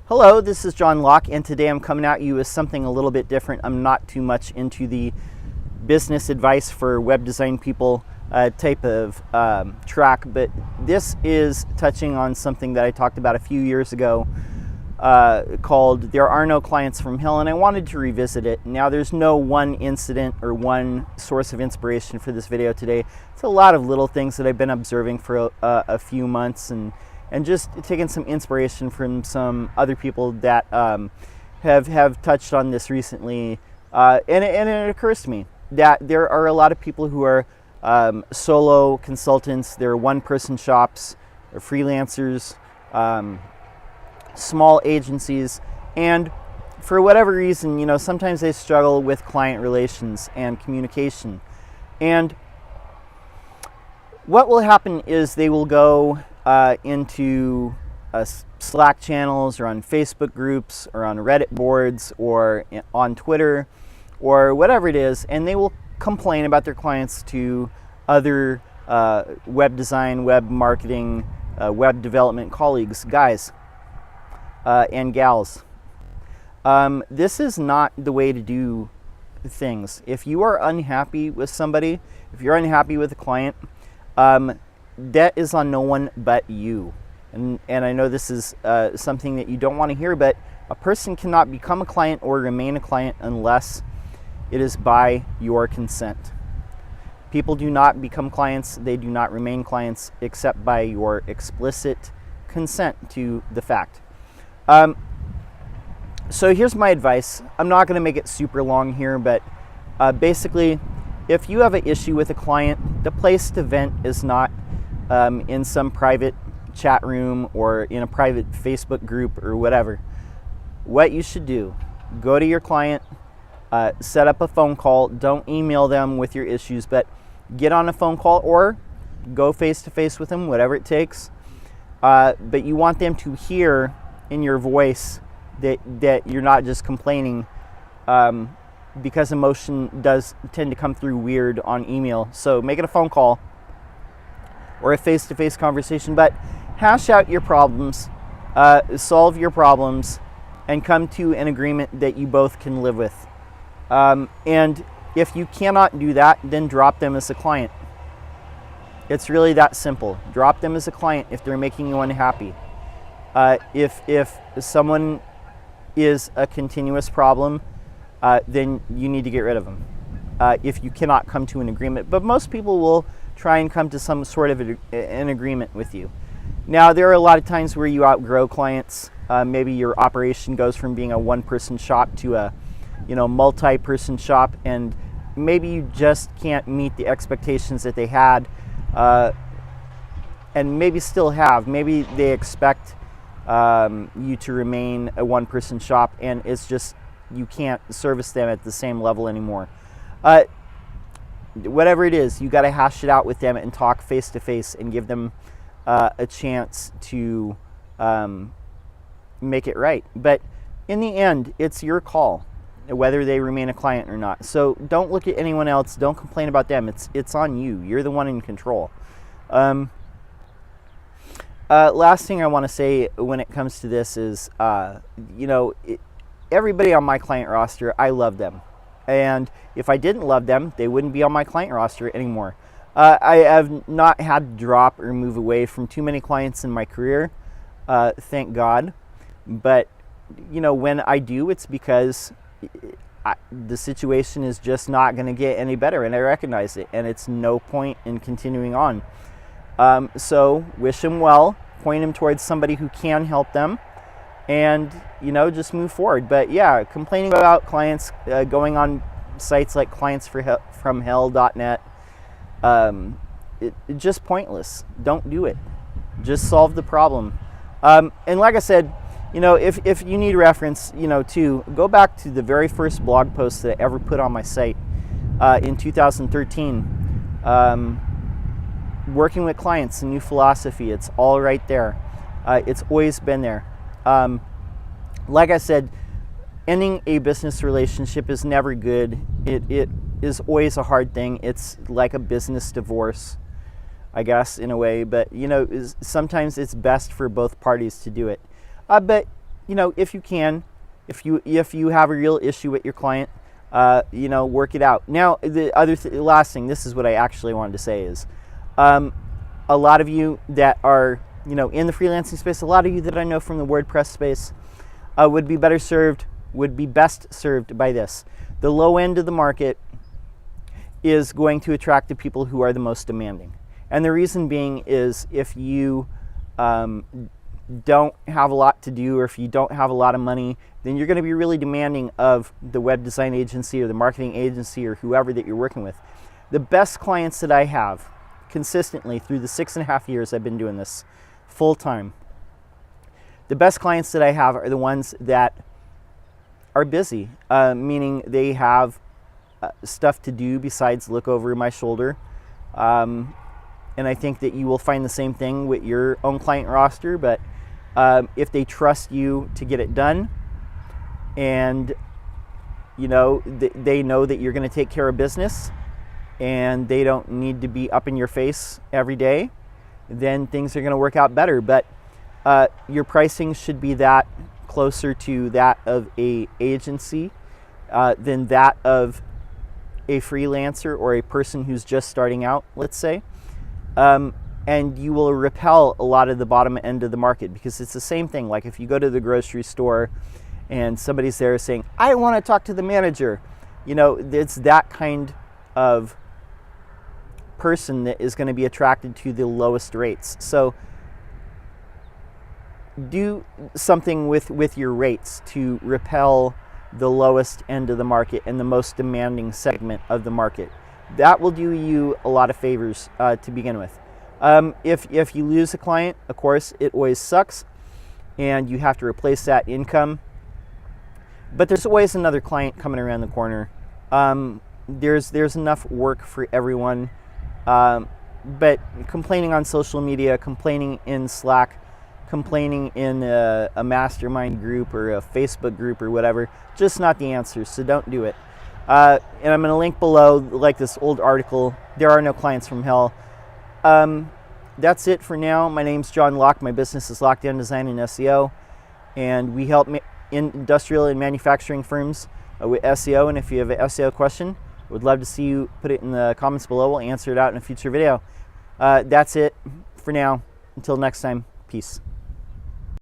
Hello, this is John Locke, and today I'm coming at you with something a little bit different. I'm not too much into the business advice for web design people type of track, but this is touching on something that I talked about a few years ago called There Are No Clients from Hell, and I wanted to revisit it. Now, there's no one incident or one source of inspiration for this video today. It's a lot of little things that I've been observing for a few months and just taking some inspiration from some other people that have touched on this recently. And it occurs to me that there are a lot of people who are solo consultants, they're one-person shops, they're freelancers, small agencies, and for whatever reason, you know, sometimes they struggle with client relations and communication. And what will happen is they will go into Slack channels or on Facebook groups or on Reddit boards or on Twitter or whatever it is, and they will complain about their clients to other web design, web marketing, web development colleagues, guys and gals. This is not the way to do things. If you are unhappy with somebody, if you're unhappy with a client, that is on no one but you. And I know this is something that you don't want to hear, but a person cannot become a client or remain a client unless it is by your consent. People do not become clients, they do not remain clients except by your explicit consent to the fact. So here's my advice. I'm not going to make it super long here, but basically, if you have an issue with a client, the place to vent is not in some private chat room or in a private Facebook group or whatever. What you should do, go to your client, set up a phone call. Don't email them with your issues, but get on a phone call or go face to face with them, whatever it takes. But you want them to hear in your voice that you're not just complaining, because emotion does tend to come through weird on email. So make it a phone call or a face-to-face conversation, but hash out your problems, solve your problems, and come to an agreement that you both can live with. And if you cannot do that, then drop them as a client. It's really that simple. Drop them as a client if they're making you unhappy. If someone is a continuous problem, then you need to get rid of them if you cannot come to an agreement. But most people will try and come to some sort of an agreement with you. Now, there are a lot of times where you outgrow clients. Maybe your operation goes from being a one-person shop to a multi-person shop, and maybe you just can't meet the expectations that they had, and maybe still have. Maybe they expect you to remain a one-person shop, and it's just you can't service them at the same level anymore. Whatever it is, you got to hash it out with them and talk face to face and give them a chance to make it right. But in the end, it's your call whether they remain a client or not. So don't look at anyone else. Don't complain about them. It's on you. You're the one in control. Last thing I want to say when it comes to this is, everybody on my client roster, I love them. And if I didn't love them, they wouldn't be on my client roster anymore. I have not had to drop or move away from too many clients in my career, thank God. But, when I do, it's because the situation is just not going to get any better, and I recognize it, and it's no point in continuing on. So wish them well, point them towards somebody who can help them, and just move forward. But yeah, complaining about clients, going on sites like clientsfromhell.net, it's just pointless. Don't do it. Just solve the problem. And like I said, if you need reference, too, go back to the very first blog post that I ever put on my site in 2013. Working with clients, a new philosophy. It's all right there. It's always been there. Like I said, ending a business relationship is never good. It is always a hard thing. It's like a business divorce, I guess, in a way. But, sometimes it's best for both parties to do it. But if you can, if you have a real issue with your client, work it out. Now, the last thing, this is what I actually wanted to say is, a lot of you that are, in the freelancing space, a lot of you that I know from the WordPress space, would be best served by this. The low end of the market is going to attract the people who are the most demanding. And the reason being is if you don't have a lot to do, or if you don't have a lot of money, then you're going to be really demanding of the web design agency or the marketing agency or whoever that you're working with. The best clients that I have consistently through the 6.5 years I've been doing this full time, the best clients that I have are the ones that are busy, meaning they have stuff to do besides look over my shoulder. And I think that you will find the same thing with your own client roster, but if they trust you to get it done, and they know that you're going to take care of business and they don't need to be up in your face every day, then things are going to work out better. But your pricing should be that closer to that of a agency than that of a freelancer or a person who's just starting out, let's say. And you will repel a lot of the bottom end of the market, because it's the same thing. Like if you go to the grocery store and somebody's there saying, I want to talk to the manager, it's that kind of person that is going to be attracted to the lowest rates. So do something with your rates to repel the lowest end of the market and the most demanding segment of the market. That will do you a lot of favors to begin with. If you lose a client, of course, it always sucks, and you have to replace that income. But there's always another client coming around the corner. There's enough work for everyone. But complaining on social media, complaining in Slack, complaining in a mastermind group or a Facebook group or whatever, just not the answer. So don't do it. And I'm going to link below, like this old article, There Are No Clients from Hell. That's it for now. My name's John Locke. My business is Lockdown Design and SEO, and we help industrial and manufacturing firms with SEO. And if you have an SEO question, would love to see you put it in the comments below. We'll answer it out in a future video. That's it for now. Until next time, peace.